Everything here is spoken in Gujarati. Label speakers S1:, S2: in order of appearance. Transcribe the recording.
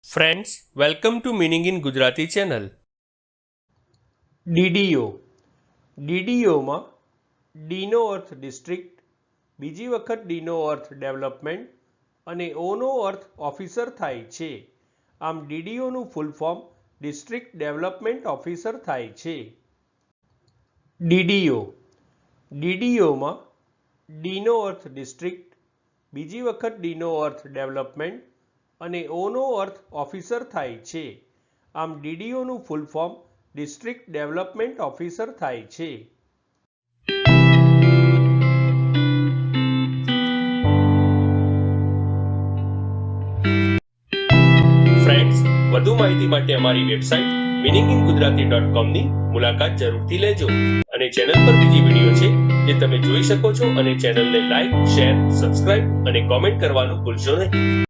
S1: Friends, welcome to meaning in Gujarati channel. DDO. ડીડીઓમાં ડીનો અર્થ ડિસ્ટ્રિક્ટ, બીજી વખત ડીનો અર્થ ડેવલપમેન્ટ અને ઓનો અર્થ ઓફિસર થાય છે. આમ ડીડીઓનું full form district development officer થાય છે. ડીડીઓ. ડીડીઓમાં ડીનો અર્થ ડિસ્ટ્રિક્ટ, બીજી વખત ડીનો અર્થ ડેવલપમેન્ટ અને ઓનો અર્થ ઓફિસર થાય છે. આમ ડીડીઓનું full form district development officer થાય છે. ફ્રેન્ડ્સ, વધુ માહિતી માટે અમારી વેબસાઇટ meaninginggujarati.com ની મુલાકાત જરૂરથી લેજો અને ચેનલ પર બીજી વિડીયો છે જે તમે જોઈ શકો છો અને ચેનલને લાઈક, શેર, સબસ્ક્રાઇબ અને કોમેન્ટ કરવાનું ભૂલશો નહીં.